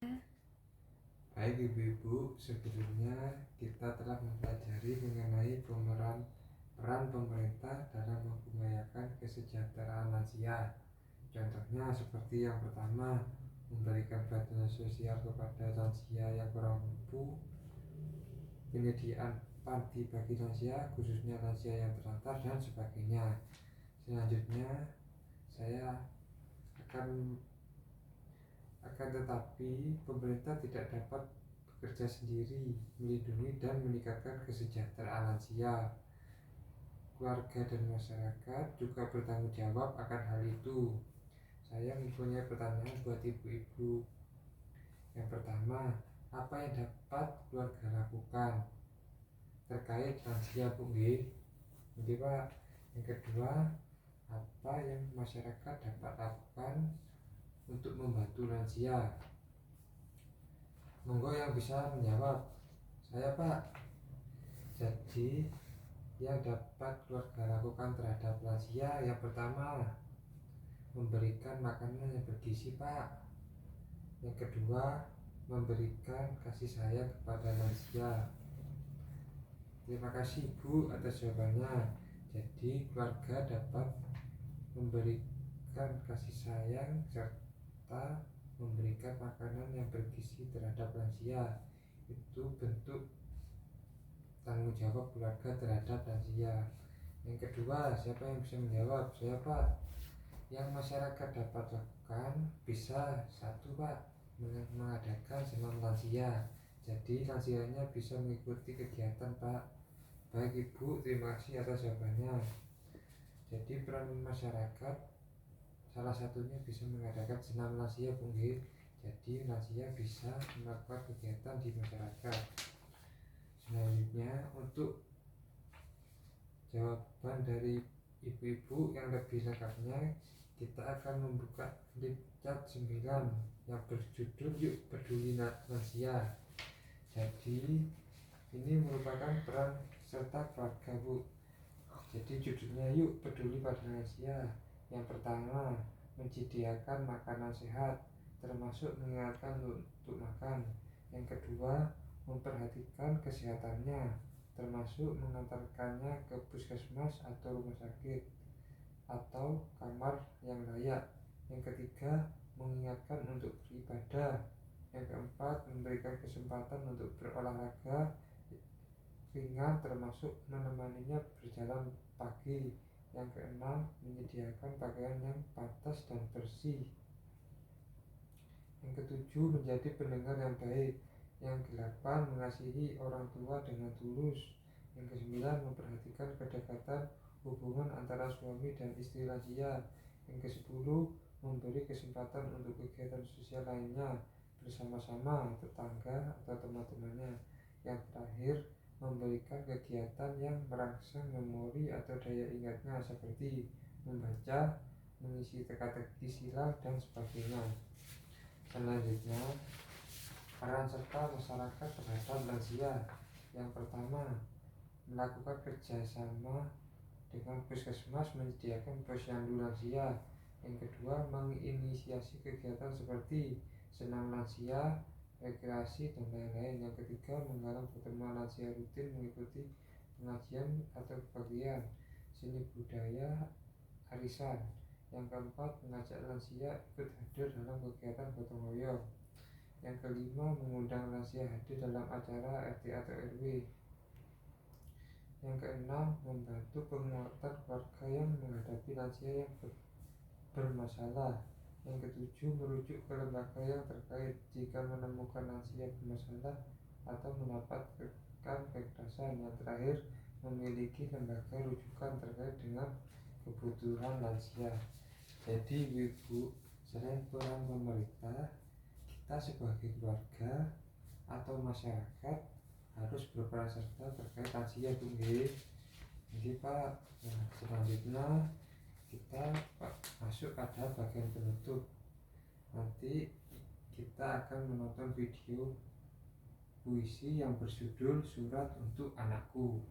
Baik ibu-ibu, sebelumnya kita telah mempelajari mengenai peran pemerintah dalam mengupayakan kesejahteraan lansia. Contohnya seperti yang pertama, memberikan bantuan sosial kepada lansia yang kurang mampu, penyediaan panti bagi lansia, khususnya lansia yang terlantar dan sebagainya. Selanjutnya, saya akan tetapi pemerintah tidak dapat bekerja sendiri melindungi dan meningkatkan kesejahteraan lansia. Keluarga dan masyarakat juga bertanggung jawab akan hal itu. Saya mempunyai pertanyaan buat ibu-ibu. Yang pertama, apa yang dapat keluarga lakukan terkait lansia, Bu? Jadi Pak. Yang kedua, apa yang masyarakat dapat lakukan untuk membantu lansia? Monggo yang bisa menjawab. Saya, Pak. Jadi yang dapat keluarga lakukan terhadap lansia, yang pertama, memberikan makanan yang bergizi, Pak. Yang kedua, memberikan kasih sayang kepada lansia. Terima kasih Bu atas jawabannya. Jadi keluarga dapat memberikan kasih sayang serta memberikan makanan yang bergizi terhadap lansia. Itu bentuk tanggung jawab keluarga terhadap lansia. Yang kedua, siapa yang bisa menjawab? Saya, Pak. Yang masyarakat dapat lakukan bisa, satu, Pak, mengadakan senam lansia. Jadi lansianya bisa mengikuti kegiatan, Pak. Baik Ibu, terima kasih atas jawabannya. Jadi peran masyarakat salah satunya bisa mengadakan senam lansia, Bu. Jadi lansia bisa melakukan kegiatan di masyarakat. Selanjutnya, untuk jawaban dari ibu-ibu yang lebih lengkapnya, kita akan membuka flip chart 9 yang berjudul Yuk Peduli Lansia. Jadi ini merupakan peran serta keluarga, Bu. Jadi judulnya Yuk Peduli pada Lansia. Yang pertama, menyediakan makanan sehat, termasuk mengingatkan untuk makan. Yang kedua, memperhatikan kesehatannya, termasuk mengantarkannya ke puskesmas atau rumah sakit atau kamar yang layak. Yang ketiga, mengingatkan untuk beribadah. Yang keempat, memberikan kesempatan untuk berolahraga ringan, termasuk menemaninya berjalan pagi. Yang keenam, menyediakan pakaian yang pantas dan bersih. Yang ketujuh, menjadi pendengar yang baik. Yang kedelapan, mengasihi orang tua dengan tulus. Yang kesembilan, memperhatikan kedekatan hubungan antara suami dan istri lansia. Yang kesepuluh, memberi kesempatan untuk kegiatan sosial lainnya bersama-sama tetangga atau teman-temannya. Yang terakhir, memberikan kegiatan yang merangsang memori atau daya ingatnya seperti membaca, mengisi teka-teki silang, dan sebagainya. Selanjutnya, peran serta masyarakat terhadap lansia. Yang pertama, melakukan kerjasama dengan puskesmas menyediakan posyandu lansia. Yang kedua, menginisiasi kegiatan seperti senam lansia, rekreasi, dan lain-lain. Yang ketiga, menggalang pertemuan lansia rutin mengikuti pengajian atau kebagian seni budaya arisan. Yang keempat, mengajak lansia ikut hadir dalam kegiatan gotong royong. Yang kelima, mengundang lansia hadir dalam acara RT atau RW. Yang keenam, membantu penguatan keluarga yang menghadapi lansia yang bermasalah. Yang ketujuh, merujuk ke lembaga yang terkait jika menemukan lansia bermasalah atau mendapatkan kekerasan. Yang terakhir, memiliki lembaga rujukan terkait dengan kebutuhan lansia. Jadi ibu, selain peran pemerintah, kita sebagai keluarga atau masyarakat harus berperan serta terkait lansia, Bu. Jadi Pak, selanjutnya kita masuk pada bagian penutup. Nanti kita akan menonton video puisi yang berjudul Surat Untuk Anakku.